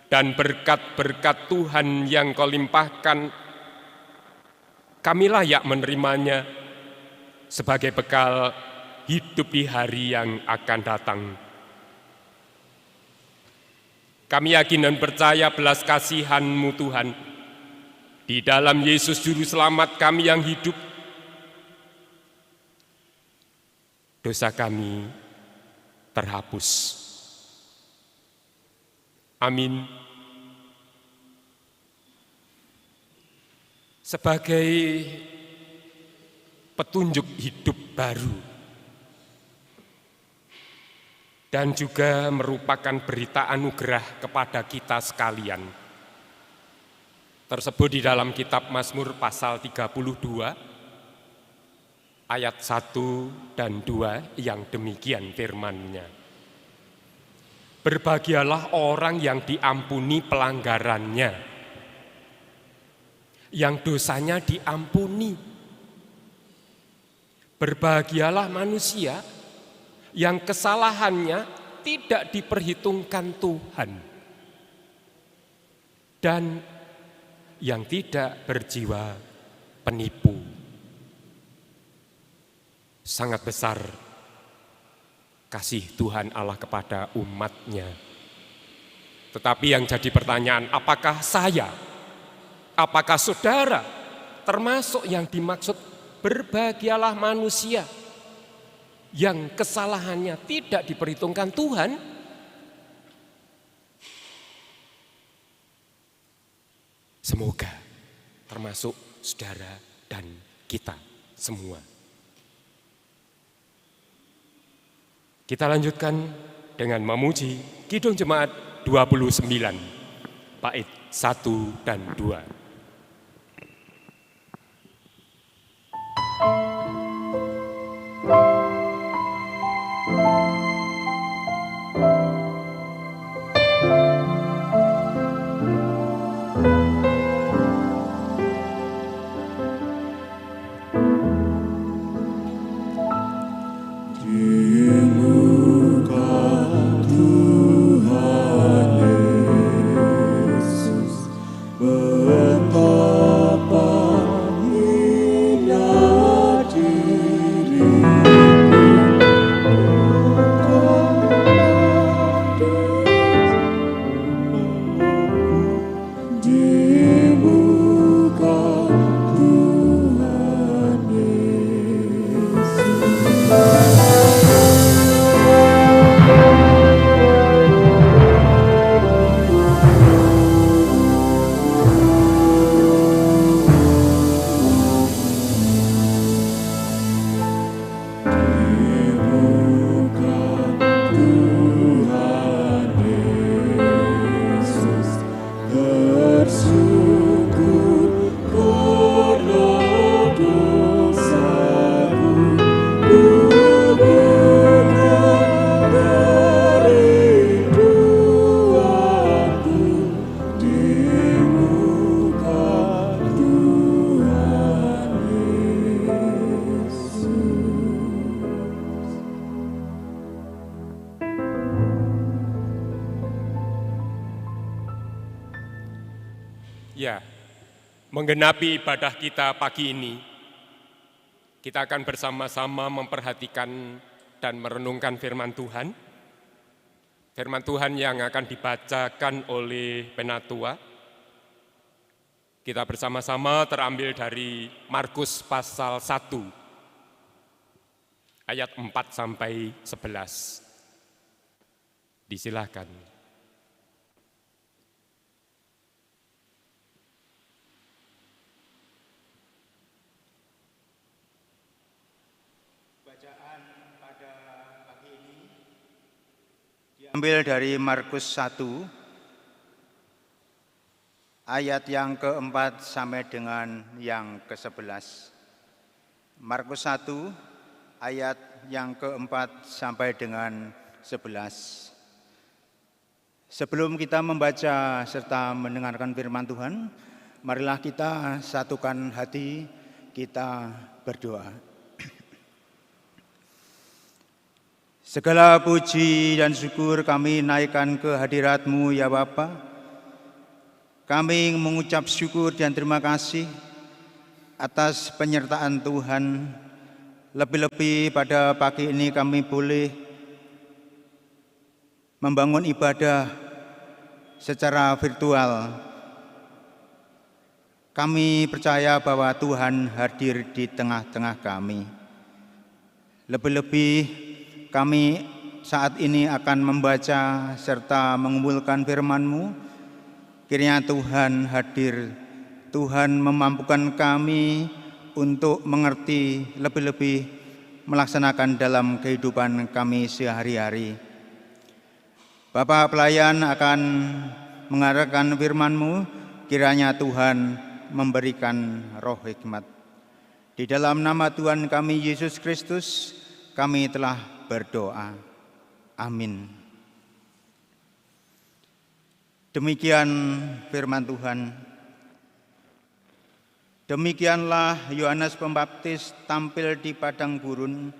dan berkat-berkat Tuhan yang Kau limpahkan, kami layak menerimanya sebagai bekal hidup di hari yang akan datang. Kami yakin dan percaya belas kasihan-Mu Tuhan, di dalam Yesus Juru Selamat kami yang hidup, dosa kami terhapus. Amin. Sebagai petunjuk hidup baru dan juga merupakan berita anugerah kepada kita sekalian, tersebut di dalam kitab Mazmur pasal 32 ayat 1 dan 2 yang demikian firman-Nya. Berbahagialah orang yang diampuni pelanggarannya, yang dosanya diampuni. Berbahagialah manusia yang kesalahannya tidak diperhitungkan Tuhan dan yang tidak berjiwa penipu. Sangat besar kasih Tuhan Allah kepada umat-Nya. Tetapi yang jadi pertanyaan, apakah saya, apakah saudara termasuk yang dimaksud berbahagialah manusia yang kesalahannya tidak diperhitungkan Tuhan? Semoga termasuk saudara dan kita semua. Kita lanjutkan dengan memuji Kidung Jemaat 29, bait 1 dan 2. Ya, menggenapi ibadah kita pagi ini, kita akan bersama-sama memperhatikan dan merenungkan firman Tuhan. Firman Tuhan yang akan dibacakan oleh Penatua. Kita bersama-sama terambil dari Markus pasal 1, ayat 4 sampai 11. Disilakan. Ambil dari Markus 1 ayat yang keempat sampai dengan yang ke-11. Markus 1 ayat yang keempat sampai dengan 11. Sebelum kita membaca serta mendengarkan firman Tuhan, marilah kita satukan hati, kita berdoa. Segala puji dan syukur kami naikkan ke hadirat-Mu ya Bapa. Kami mengucap syukur dan terima kasih atas penyertaan Tuhan. Lebih-lebih pada pagi ini kami boleh membangun ibadah secara virtual. Kami percaya bahwa Tuhan hadir di tengah-tengah kami. Lebih-lebih kami saat ini akan membaca serta mengumpulkan firman-Mu. Kiranya Tuhan hadir, Tuhan memampukan kami untuk mengerti, lebih-lebih melaksanakan dalam kehidupan kami sehari-hari. Bapak pelayan akan mengarahkan firman-Mu, kiranya Tuhan memberikan roh hikmat. Di dalam nama Tuhan kami Yesus Kristus, kami telah berdoa. Amin. Demikian firman Tuhan. Demikianlah Yohanes Pembaptis tampil di padang gurun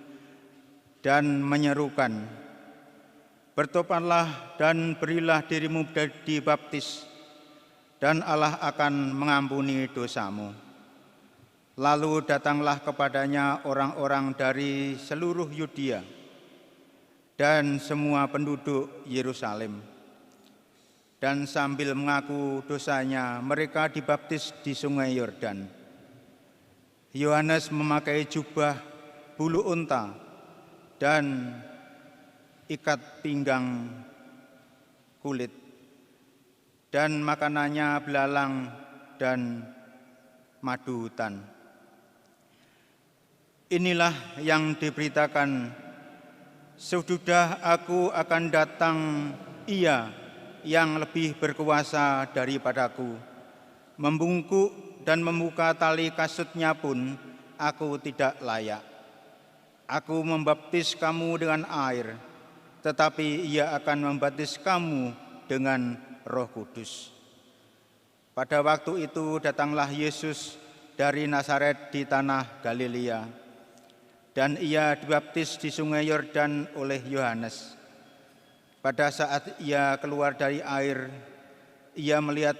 dan menyerukan, "Bertobatlah dan berilah dirimu dibaptis, dan Allah akan mengampuni dosamu." Lalu datanglah kepadanya orang-orang dari seluruh Yudea dan semua penduduk Yerusalem. Dan sambil mengaku dosanya, mereka dibaptis di sungai Yordan. Yohanes memakai jubah bulu unta dan ikat pinggang kulit, dan makanannya belalang dan madu hutan. Inilah yang diberitakan, "Sesudah aku akan datang, Ia yang lebih berkuasa daripadaku. Membungkuk dan membuka tali kasutnya pun aku tidak layak. Aku membaptis kamu dengan air, tetapi Ia akan membaptis kamu dengan Roh Kudus." Pada waktu itu datanglah Yesus dari Nazaret di tanah Galilea, dan Ia dibaptis di sungai Yordan oleh Yohanes. Pada saat Ia keluar dari air, Ia melihat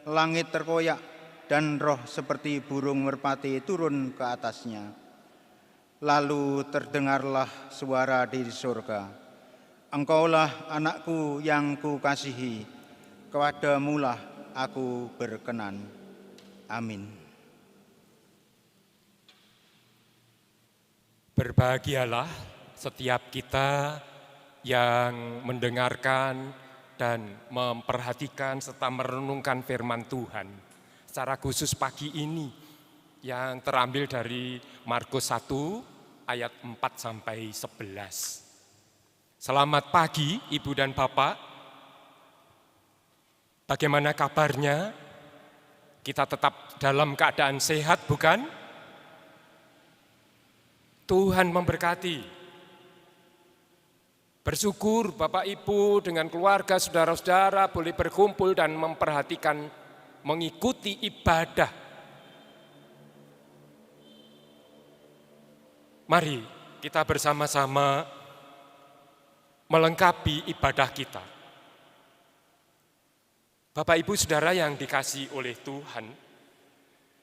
langit terkoyak dan roh seperti burung merpati turun ke atasnya. Lalu terdengarlah suara di surga, "Engkaulah anakku yang kukasihi, kepadamulah aku berkenan." Amin. Berbahagialah setiap kita yang mendengarkan dan memperhatikan serta merenungkan firman Tuhan. Secara khusus pagi ini yang terambil dari Markus 1 ayat 4 sampai 11. Selamat pagi Ibu dan Bapak. Bagaimana kabarnya? Kita tetap dalam keadaan sehat, bukan? Tuhan memberkati. Bersyukur Bapak Ibu dengan keluarga, saudara-saudara boleh berkumpul dan memperhatikan, mengikuti ibadah. Mari kita bersama-sama melengkapi ibadah kita. Bapak Ibu Saudara yang dikasihi oleh Tuhan,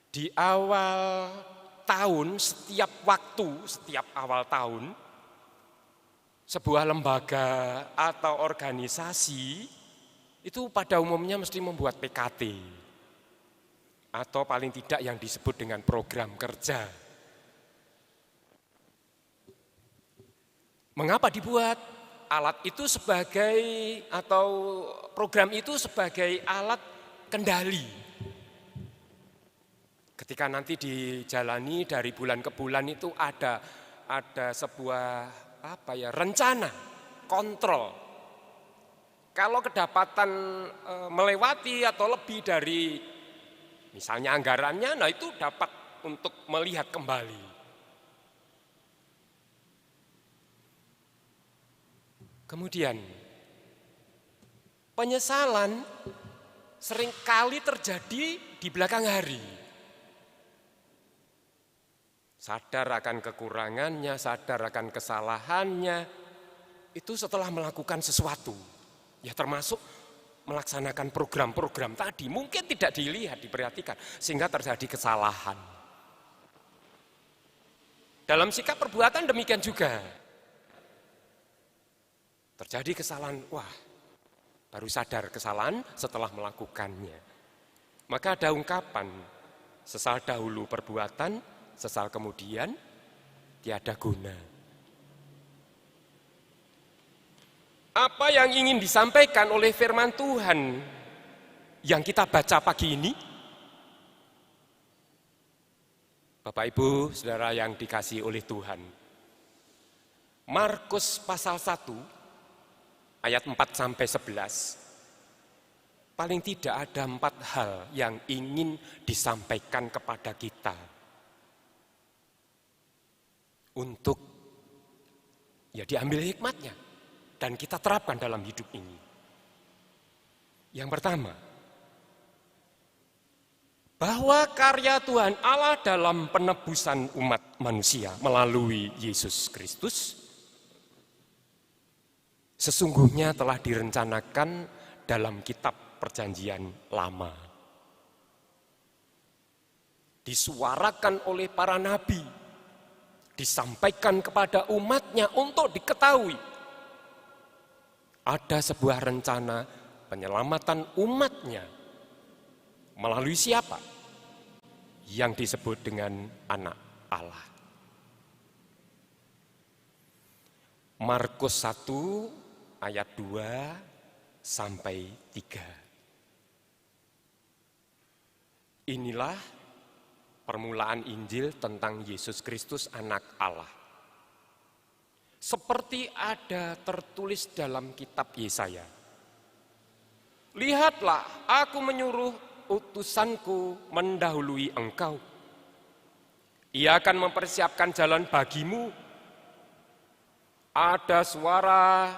di awal tahun, setiap waktu, setiap awal tahun, sebuah lembaga atau organisasi itu pada umumnya mesti membuat PKT atau paling tidak yang disebut dengan program kerja. Mengapa dibuat? Alat itu sebagai atau program itu sebagai alat kendali. Ketika nanti dijalani dari bulan ke bulan itu ada sebuah rencana, kontrol. Kalau kedapatan melewati atau lebih dari misalnya anggarannya, nah itu dapat untuk melihat kembali. Kemudian penyesalan seringkali terjadi di belakang hari. Sadar akan kekurangannya, sadar akan kesalahannya, itu setelah melakukan sesuatu, ya termasuk melaksanakan program-program tadi, mungkin tidak dilihat, diperhatikan, sehingga terjadi kesalahan. Dalam sikap perbuatan demikian juga. Terjadi kesalahan, wah, baru sadar kesalahan setelah melakukannya. Maka ada ungkapan, sesal dahulu perbuatan, sesal kemudian tiada guna. Apa yang ingin disampaikan oleh firman Tuhan yang kita baca pagi ini? Bapak Ibu, saudara yang dikasihi oleh Tuhan. Markus pasal 1 ayat 4-11. Paling tidak ada 4 hal yang ingin disampaikan kepada kita. Untuk ya diambil hikmatnya dan kita terapkan dalam hidup ini. Yang pertama, bahwa karya Tuhan Allah dalam penebusan umat manusia melalui Yesus Kristus sesungguhnya telah direncanakan dalam kitab Perjanjian Lama. Disuarakan oleh para nabi, disampaikan kepada umatnya untuk diketahui. Ada sebuah rencana penyelamatan umatnya melalui siapa? Yang disebut dengan Anak Allah. Markus 1 ayat 2-3. Inilah permulaan Injil tentang Yesus Kristus Anak Allah. Seperti ada tertulis dalam kitab Yesaya. Lihatlah, aku menyuruh utusanku mendahului engkau. Ia akan mempersiapkan jalan bagimu. Ada suara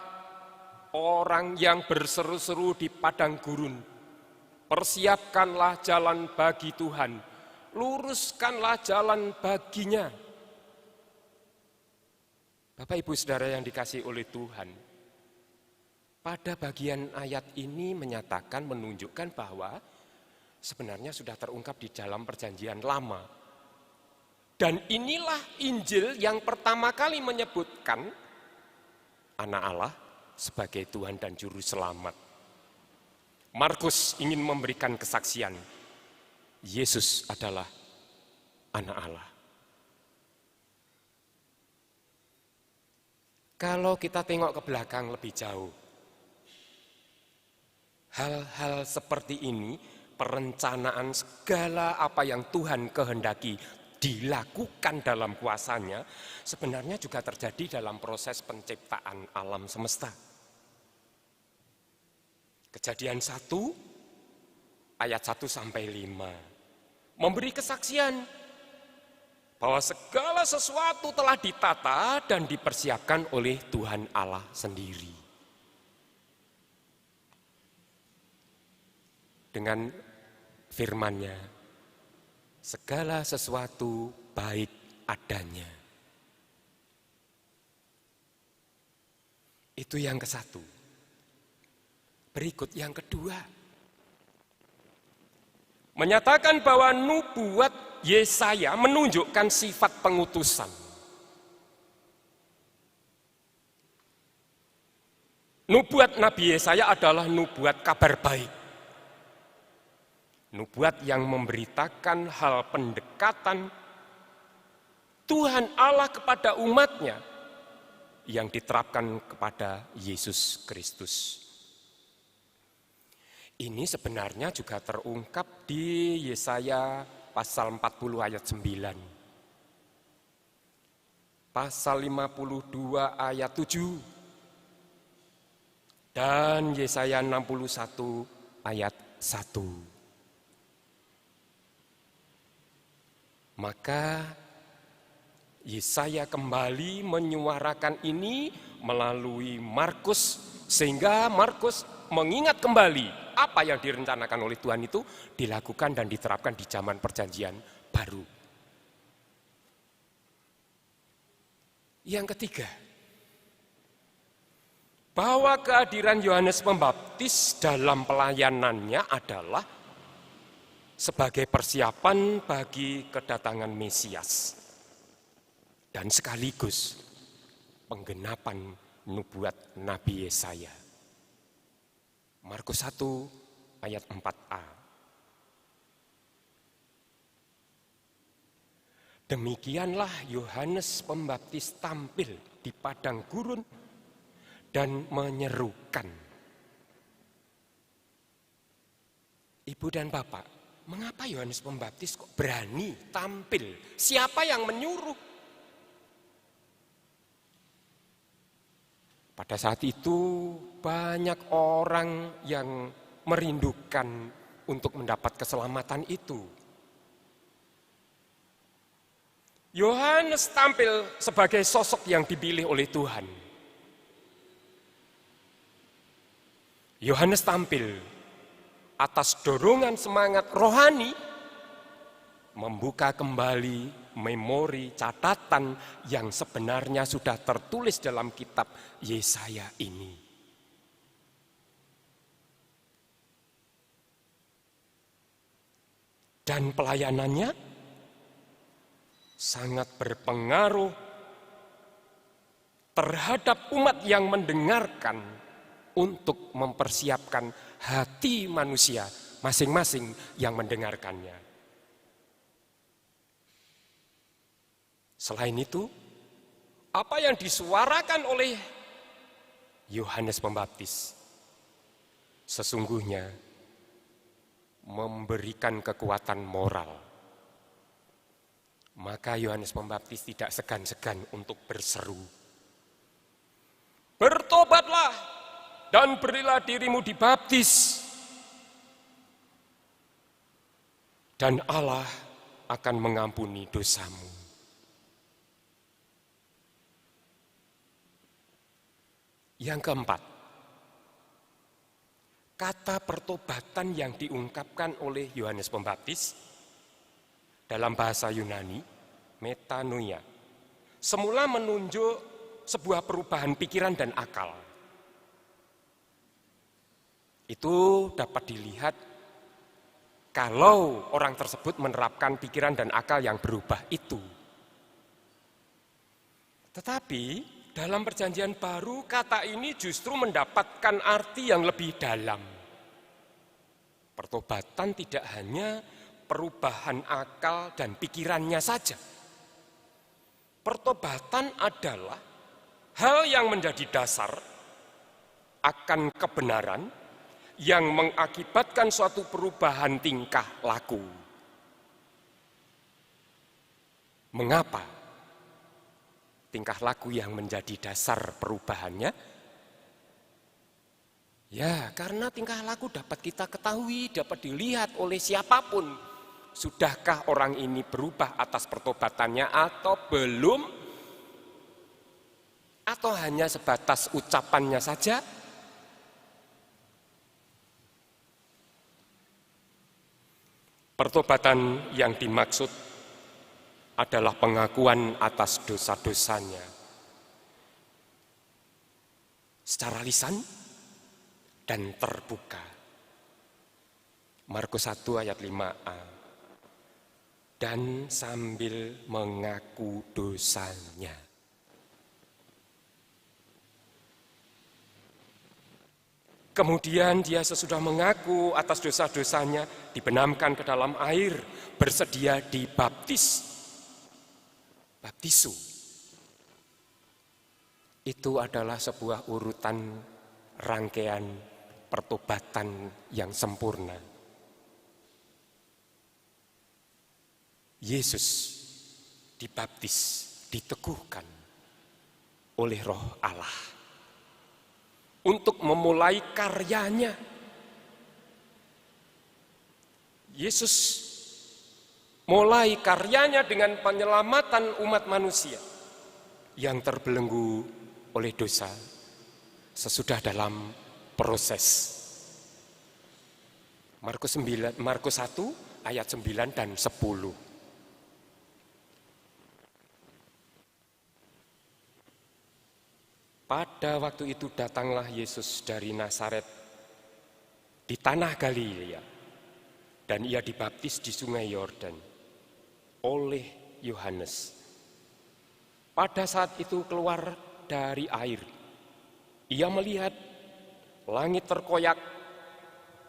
orang yang berseru-seru di padang gurun. Persiapkanlah jalan bagi Tuhan. Luruskanlah jalan baginya. Bapak Ibu Saudara yang dikasihi oleh Tuhan, pada bagian ayat ini menyatakan, menunjukkan bahwa sebenarnya sudah terungkap di dalam Perjanjian Lama. Dan inilah Injil yang pertama kali menyebutkan Anak Allah sebagai Tuhan dan Juru Selamat. Markus ingin memberikan kesaksian, Yesus adalah Anak Allah. Kalau kita tengok ke belakang lebih jauh, hal-hal seperti ini, perencanaan segala apa yang Tuhan kehendaki dilakukan dalam kuasanya, sebenarnya juga terjadi dalam proses penciptaan alam semesta. Kejadian 1 ayat 1-5 memberi kesaksian bahwa segala sesuatu telah ditata dan dipersiapkan oleh Tuhan Allah sendiri. Dengan firman-Nya, segala sesuatu baik adanya. Itu yang ke-1. Berikut yang kedua. Menyatakan bahwa nubuat Yesaya menunjukkan sifat pengutusan. Nubuat Nabi Yesaya adalah nubuat kabar baik. Nubuat yang memberitakan hal pendekatan Tuhan Allah kepada umatnya yang diterapkan kepada Yesus Kristus. Ini sebenarnya juga terungkap di Yesaya pasal 40 ayat 9. Pasal 52 ayat 7. Dan Yesaya 61 ayat 1. Maka Yesaya kembali menyuarakan ini melalui Markus, sehingga Markus mengingat kembali apa yang direncanakan oleh Tuhan itu dilakukan dan diterapkan di zaman Perjanjian Baru. Yang ketiga, bahwa kehadiran Yohanes Pembaptis dalam pelayanannya adalah sebagai persiapan bagi kedatangan Mesias dan sekaligus penggenapan nubuat Nabi Yesaya. Markus 1 ayat 4a. Demikianlah Yohanes Pembaptis tampil di padang gurun dan menyerukan. Ibu dan Bapak, mengapa Yohanes Pembaptis kok berani tampil? Siapa yang menyuruh? Pada saat itu banyak orang yang merindukan untuk mendapat keselamatan itu. Yohanes tampil sebagai sosok yang dipilih oleh Tuhan. Yohanes tampil atas dorongan semangat rohani, membuka kembali memori catatan yang sebenarnya sudah tertulis dalam kitab Yesaya ini. Dan pelayanannya sangat berpengaruh terhadap umat yang mendengarkan untuk mempersiapkan hati manusia masing-masing yang mendengarkannya. Selain itu, apa yang disuarakan oleh Yohanes Pembaptis sesungguhnya memberikan kekuatan moral. Maka Yohanes Pembaptis tidak segan-segan untuk berseru, "Bertobatlah dan berilah dirimu dibaptis, dan Allah akan mengampuni dosamu." Yang keempat, kata pertobatan yang diungkapkan oleh Yohanes Pembaptis dalam bahasa Yunani, metanoia, semula menunjuk sebuah perubahan pikiran dan akal. Itu dapat dilihat kalau orang tersebut menerapkan pikiran dan akal yang berubah itu. Tetapi dalam perjanjian baru kata ini justru mendapatkan arti yang lebih dalam. Pertobatan tidak hanya perubahan akal dan pikirannya saja. Pertobatan adalah hal yang menjadi dasar akan kebenaran yang mengakibatkan suatu perubahan tingkah laku. Mengapa tingkah laku yang menjadi dasar perubahannya? Ya, karena tingkah laku dapat kita ketahui, dapat dilihat oleh siapapun. Sudahkah orang ini berubah atas pertobatannya atau belum? Atau hanya sebatas ucapannya saja? Pertobatan yang dimaksud adalah pengakuan atas dosa-dosanya secara lisan dan terbuka. Markus 1 ayat 5a. Dan sambil mengaku dosanya. Kemudian dia sesudah mengaku atas dosa-dosanya dibenamkan ke dalam air, bersedia dibaptis. Baptisu. Itu adalah sebuah urutan rangkaian pertobatan yang sempurna. Yesus dibaptis, diteguhkan oleh Roh Allah untuk memulai karyanya. Yesus mulai karyanya dengan penyelamatan umat manusia yang terbelenggu oleh dosa sesudah dalam proses. Markus 1 ayat 9 dan 10. Pada waktu itu datanglah Yesus dari Nazaret di tanah Galilea, dan ia dibaptis di sungai Yordan oleh Yohanes. Pada saat itu keluar dari air, ia melihat langit terkoyak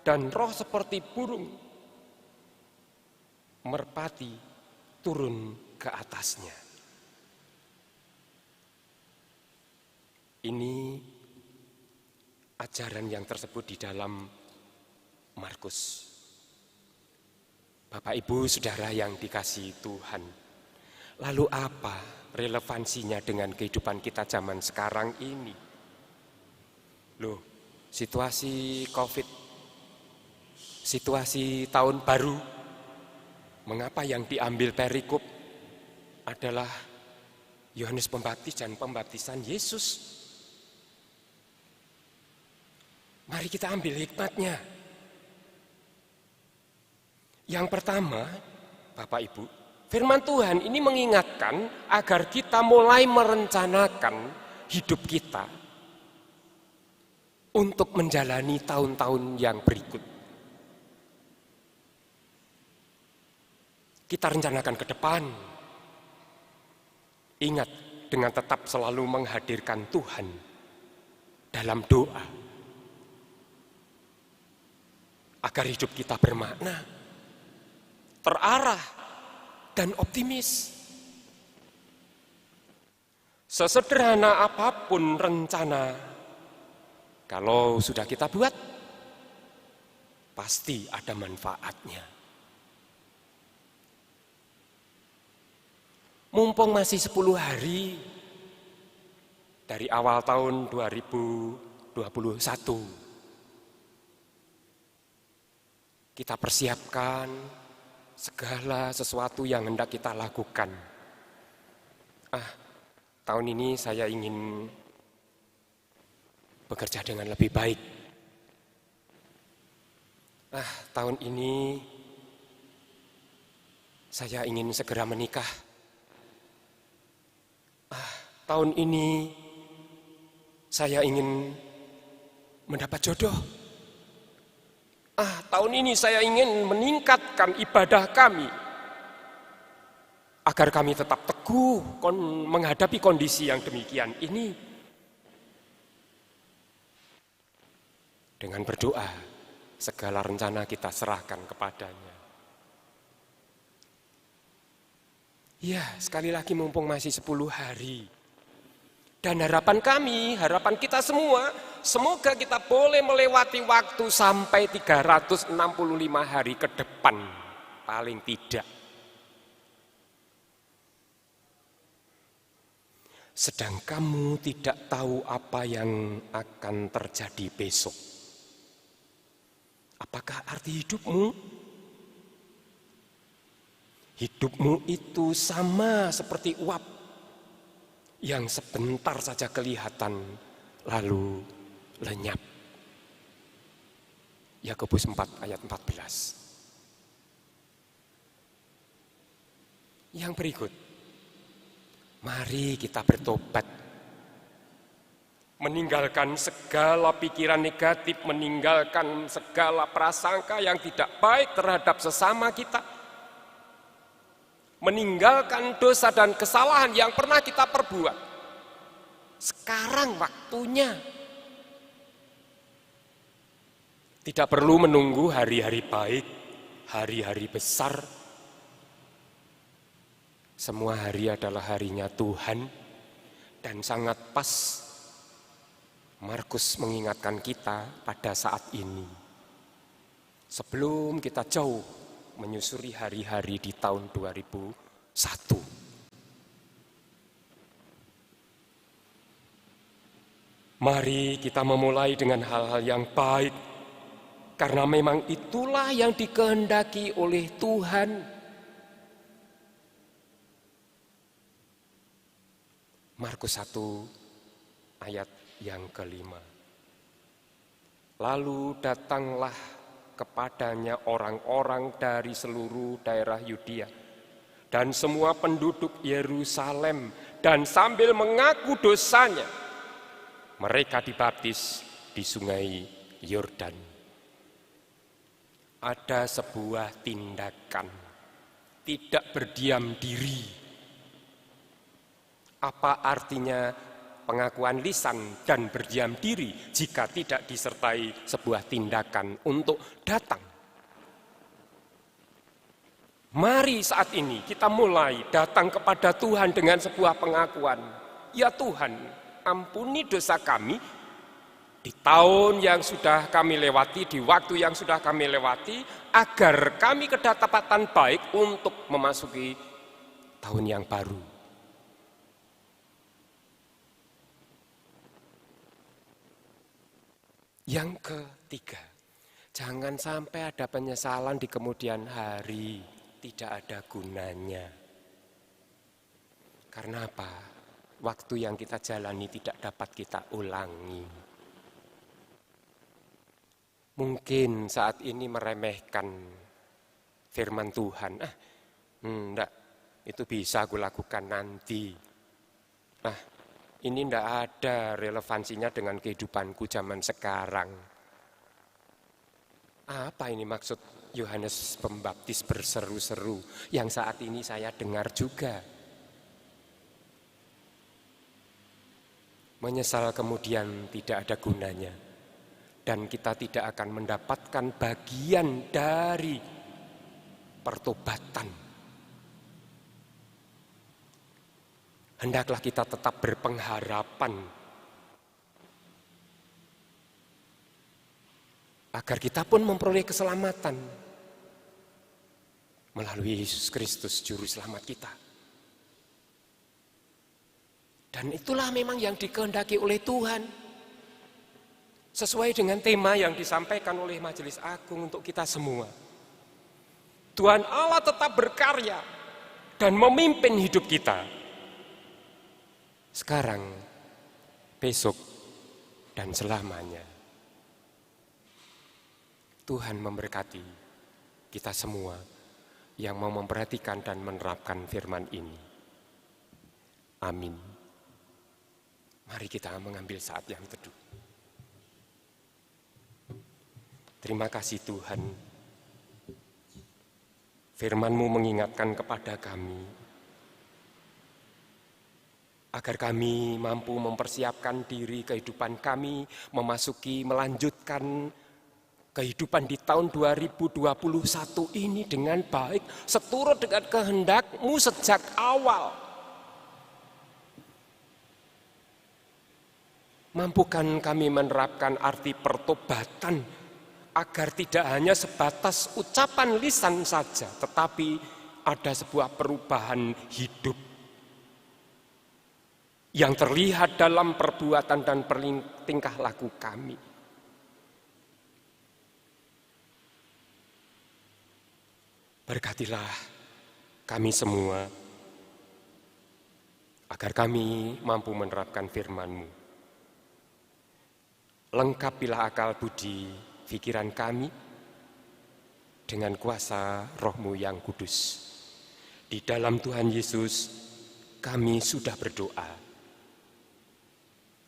dan roh seperti burung merpati turun ke atasnya. Ini ajaran yang tersebut di dalam Markus. Bapak, Ibu, Saudara yang dikasihi Tuhan, lalu apa relevansinya dengan kehidupan kita zaman sekarang ini? Loh, situasi COVID, situasi tahun baru, mengapa yang diambil perikop adalah Yohanes Pembaptis dan pembaptisan Yesus? Mari kita ambil hikmatnya. Yang pertama, Bapak Ibu, firman Tuhan ini mengingatkan agar kita mulai merencanakan hidup kita untuk menjalani tahun-tahun yang berikut. Kita rencanakan ke depan. Ingat, dengan tetap selalu menghadirkan Tuhan dalam doa. Agar hidup kita bermakna, terarah, dan optimis. Sesederhana apapun rencana, kalau sudah kita buat, pasti ada manfaatnya. Mumpung masih 10 hari dari awal tahun 2021, kita persiapkan segala sesuatu yang hendak kita lakukan. Tahun ini saya ingin bekerja dengan lebih baik. Tahun ini saya ingin segera menikah. Tahun ini saya ingin mendapat jodoh. Tahun ini saya ingin meningkatkan ibadah kami agar kami tetap teguh menghadapi kondisi yang demikian ini. Dengan berdoa, segala rencana kita serahkan kepadanya. Ya, sekali lagi mumpung masih 10 hari. Dan harapan kami, harapan kita semua, semoga kita boleh melewati waktu sampai 365 hari ke depan, paling tidak. Sedang kamu tidak tahu apa yang akan terjadi besok. Apakah arti hidupmu? Hidupmu itu sama seperti uap yang sebentar saja kelihatan lalu lenyap. Yakobus 4 ayat 14. Yang berikut, mari kita bertobat. Meninggalkan segala pikiran negatif, meninggalkan segala prasangka yang tidak baik terhadap sesama kita. Meninggalkan dosa dan kesalahan yang pernah kita perbuat. Sekarang waktunya. Tidak perlu menunggu hari-hari baik, hari-hari besar. Semua hari adalah harinya Tuhan. Dan sangat pas Markus mengingatkan kita pada saat ini. Sebelum kita jauh menyusuri hari-hari di tahun 2001. Mari kita memulai dengan hal-hal yang baik, karena memang itulah yang dikehendaki oleh Tuhan. Markus 1 ayat yang ke-5. Lalu datanglah kepadanya orang-orang dari seluruh daerah Yudea dan semua penduduk Yerusalem, dan sambil mengaku dosanya mereka dibaptis di sungai Yordan. Ada sebuah tindakan, tidak berdiam diri. Apa artinya pengakuan lisan dan berdiam diri jika tidak disertai sebuah tindakan untuk datang? Mari saat ini kita mulai datang kepada Tuhan dengan sebuah pengakuan. Ya Tuhan, ampuni dosa kami di tahun yang sudah kami lewati, di waktu yang sudah kami lewati, agar kami kedapatan baik untuk memasuki tahun yang baru. Yang ketiga, jangan sampai ada penyesalan di kemudian hari, tidak ada gunanya. Karena apa? Waktu yang kita jalani tidak dapat kita ulangi. Mungkin saat ini meremehkan firman Tuhan. Enggak, itu bisa aku lakukan nanti. Ini enggak ada relevansinya dengan kehidupanku zaman sekarang. Apa ini maksud Yohanes Pembaptis berseru-seru yang saat ini saya dengar juga? Menyesal kemudian tidak ada gunanya. Dan kita tidak akan mendapatkan bagian dari pertobatan. Hendaklah kita tetap berpengharapan agar kita pun memperoleh keselamatan melalui Yesus Kristus Juru Selamat kita. Dan itulah memang yang dikehendaki oleh Tuhan. Sesuai dengan tema yang disampaikan oleh Majelis Agung untuk kita semua. Tuhan Allah tetap berkarya dan memimpin hidup kita. Sekarang, besok, dan selamanya. Tuhan memberkati kita semua yang mau memperhatikan dan menerapkan firman ini. Amin. Mari kita mengambil saat yang teduh. Terima kasih Tuhan. Firman-Mu mengingatkan kepada kami agar kami mampu mempersiapkan diri kehidupan kami, melanjutkan kehidupan di tahun 2021 ini dengan baik, seturut dengan kehendak-Mu sejak awal. Mampukan kami menerapkan arti pertobatan, agar tidak hanya sebatas ucapan lisan saja, tetapi ada sebuah perubahan hidup yang terlihat dalam perbuatan dan tingkah laku kami. Berkatilah kami semua, agar kami mampu menerapkan firman-Mu. Lengkapilah akal budi pikiran kami dengan kuasa Roh-Mu yang kudus. Di dalam Tuhan Yesus kami sudah berdoa.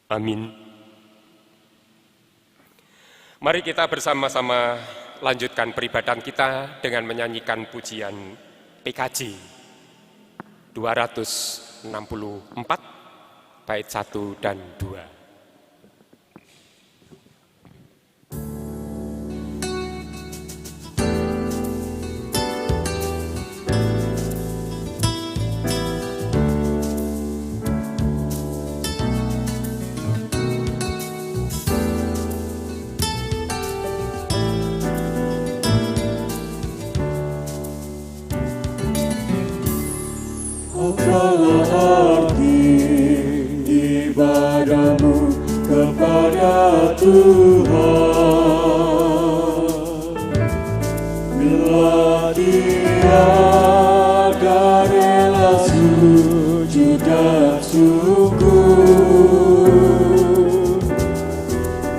Amin. Mari kita bersama-sama lanjutkan peribadahan kita dengan menyanyikan pujian PKJ 264 bait 1 dan 2. Ibadahmu kepada Tuhan, bila tiada rela sujud dan syukur,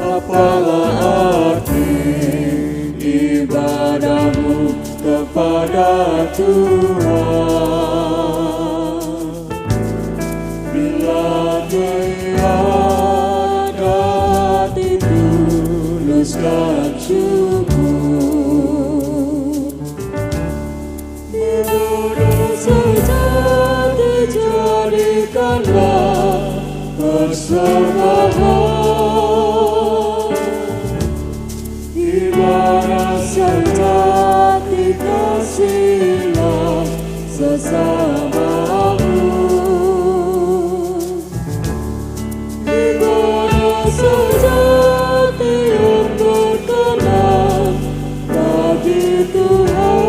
apalah arti ibadahmu kepada Tuhan? Bila tiada persembahan ibadah sejati kasihlah sesamamu. Ibadah sejati yang berkenan bagi Tuhan,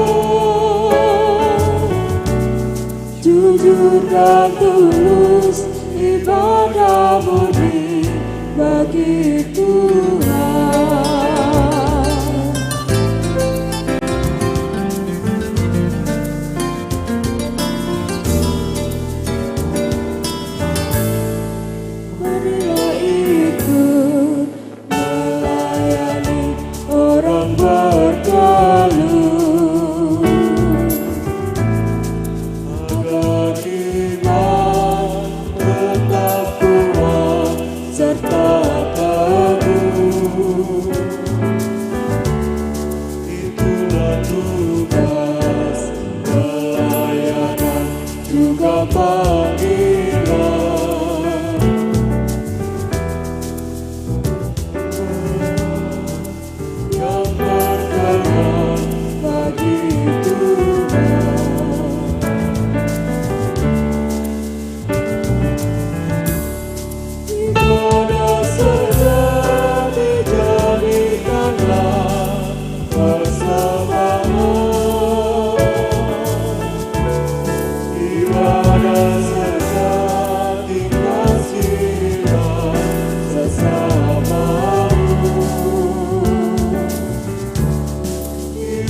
jujur dan tulus ibadah murni bagi Tuhan. Marilah ikut melayani orang berkeluh, agar iman tetap kuat serta teguh. Itulah tugas pelayanan juga panggilan yang berkenan bagi Tuhan. Ibadah sejati jadikanlah persembahan, ibadah sejati kasihlah sesamamu.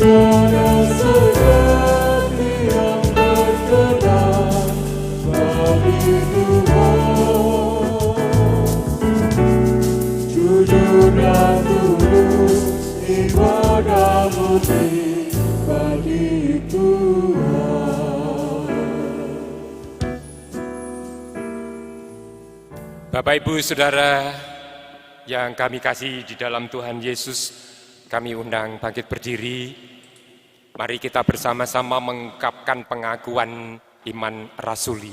Ibadah sejati yang berkenan bagi Tuhan, jujur dan tulus ibadah murni bagi Tuhan. Bapak, Ibu, Saudara yang kami kasih di dalam Tuhan Yesus, kami undang bangkit berdiri. Mari kita bersama-sama mengungkapkan pengakuan iman rasuli.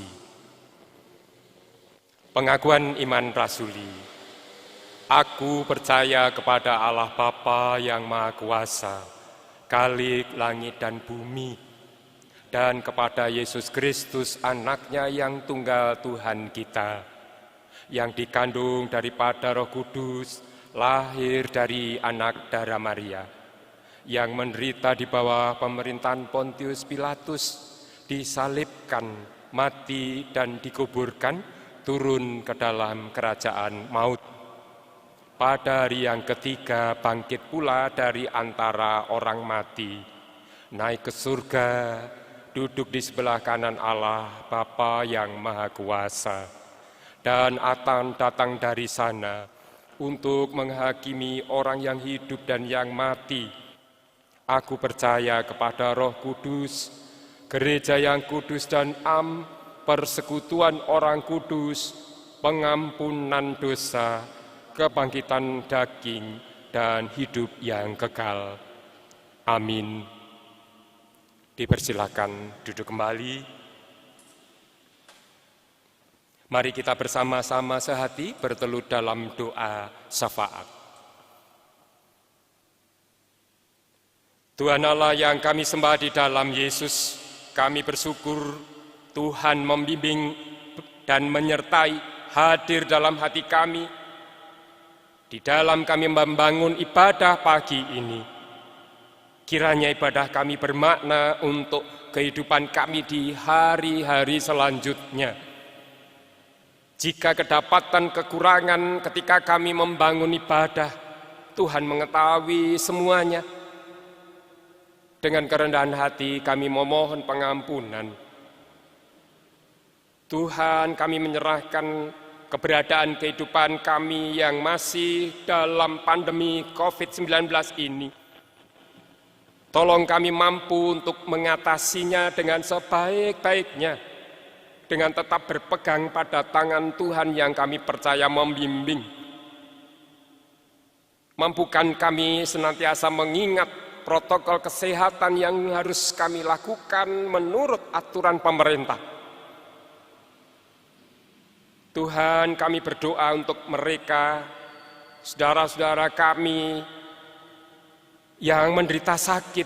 Pengakuan iman rasuli. Aku percaya kepada Allah Bapa yang Maha Kuasa, Khalik langit dan bumi, dan kepada Yesus Kristus anaknya yang tunggal Tuhan kita, yang dikandung daripada Roh Kudus, lahir dari anak darah Maria, yang menderita di bawah pemerintahan Pontius Pilatus, disalibkan, mati dan dikuburkan, turun ke dalam kerajaan maut. Pada hari yang ketiga bangkit pula dari antara orang mati, naik ke surga, duduk di sebelah kanan Allah Bapa yang Maha Kuasa, dan akan datang dari sana untuk menghakimi orang yang hidup dan yang mati. Aku percaya kepada Roh Kudus, gereja yang kudus dan persekutuan orang kudus, pengampunan dosa, kebangkitan daging, dan hidup yang kekal. Amin. Dipersilakan duduk kembali. Mari kita bersama-sama sehati bertelut dalam doa syafaat. Tuhan Allah yang kami sembah di dalam Yesus, kami bersyukur Tuhan membimbing dan menyertai hadir dalam hati kami. Di dalam kami membangun ibadah pagi ini, kiranya ibadah kami bermakna untuk kehidupan kami di hari-hari selanjutnya. Jika kedapatan kekurangan ketika kami membangun ibadah, Tuhan mengetahui semuanya. Dengan kerendahan hati kami memohon pengampunan. Tuhan, kami menyerahkan keberadaan kehidupan kami yang masih dalam pandemi COVID-19 ini. Tolong kami mampu untuk mengatasinya dengan sebaik-baiknya, dengan tetap berpegang pada tangan Tuhan yang kami percaya membimbing. Mampukan kami senantiasa mengingat protokol kesehatan yang harus kami lakukan menurut aturan pemerintah. Tuhan, kami berdoa untuk mereka, saudara-saudara kami yang menderita sakit,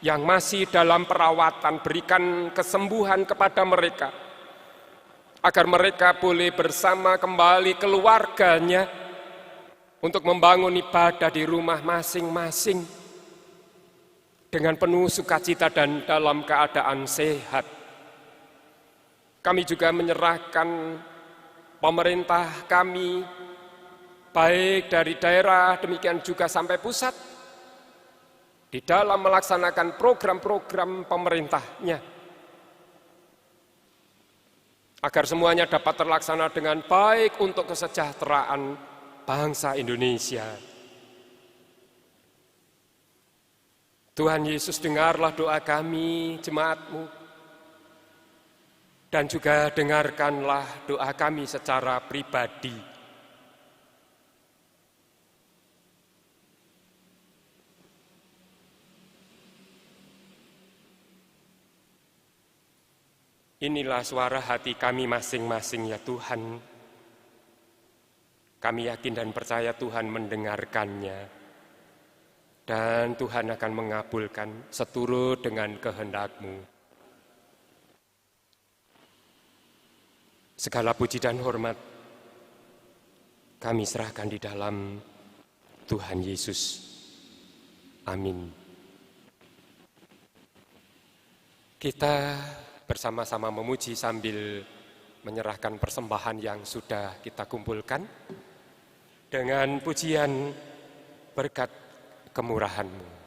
yang masih dalam perawatan, berikan kesembuhan kepada mereka, agar mereka boleh bersama kembali keluarganya untuk membangun ibadah di rumah masing-masing dengan penuh sukacita dan dalam keadaan sehat. Kami juga menyerahkan pemerintah kami, baik dari daerah demikian juga sampai pusat, di dalam melaksanakan program-program pemerintahnya, agar semuanya dapat terlaksana dengan baik untuk kesejahteraan bangsa Indonesia. Tuhan Yesus, dengarlah doa kami, jemaat-Mu, dan juga dengarkanlah doa kami secara pribadi. Inilah suara hati kami masing-masing ya Tuhan. Kami yakin dan percaya Tuhan mendengarkannya. Dan Tuhan akan mengabulkan seturut dengan kehendak-Mu. Segala puji dan hormat kami serahkan di dalam Tuhan Yesus. Amin. Kita bersama-sama memuji sambil menyerahkan persembahan yang sudah kita kumpulkan dengan pujian berkat kemurahan-Mu.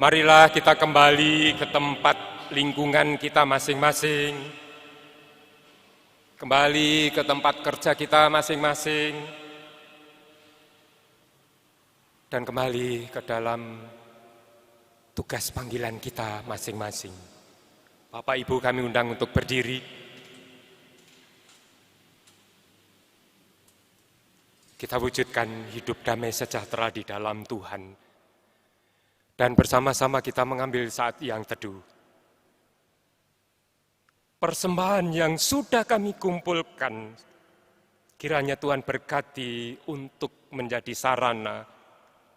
Marilah kita kembali ke tempat lingkungan kita masing-masing, kembali ke tempat kerja kita masing-masing, dan kembali ke dalam tugas panggilan kita masing-masing. Bapak Ibu, kami undang untuk berdiri. Kita wujudkan hidup damai sejahtera di dalam Tuhan. Dan bersama-sama kita mengambil saat yang teduh. Persembahan yang sudah kami kumpulkan, kiranya Tuhan berkati untuk menjadi sarana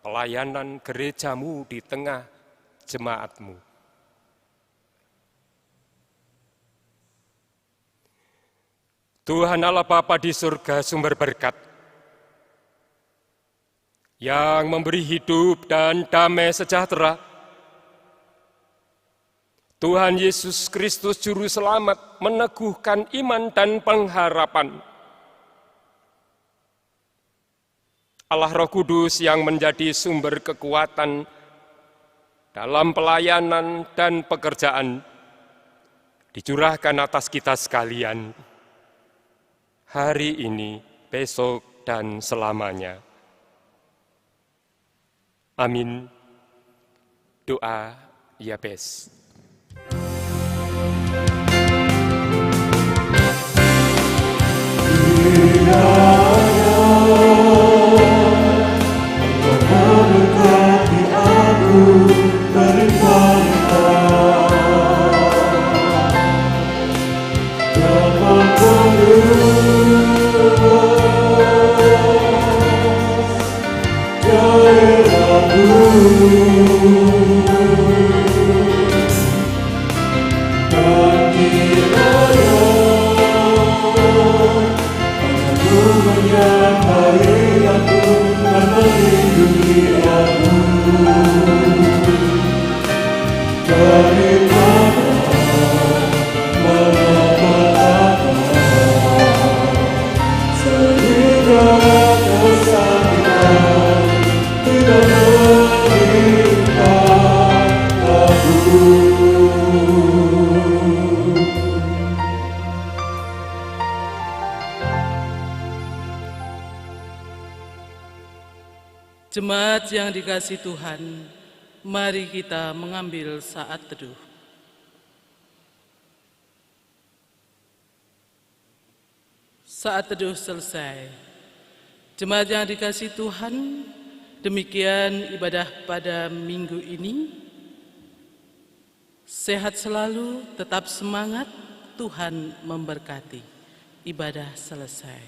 pelayanan gerejamu di tengah jemaatmu. Tuhan Allah Bapa di surga, sumber berkat, yang memberi hidup dan damai sejahtera, Tuhan Yesus Kristus Juru Selamat meneguhkan iman dan pengharapan. Allah Roh Kudus yang menjadi sumber kekuatan dalam pelayanan dan pekerjaan, dicurahkan atas kita sekalian, hari ini, besok, dan selamanya. Amin. Doa Yabes. Memberkati aku berlimpah-limpah dan memperluas daerahmu, dan kiranya aku menyertai aku dan melindungi aku daripada malapetaka sehingga kesakitan tidak menimpa aku. Jemaat yang dikasihi Tuhan, mari kita mengambil saat teduh. Saat teduh selesai. Jemaat yang dikasihi Tuhan, demikian ibadah pada minggu ini. Sehat selalu, tetap semangat, Tuhan memberkati. Ibadah selesai.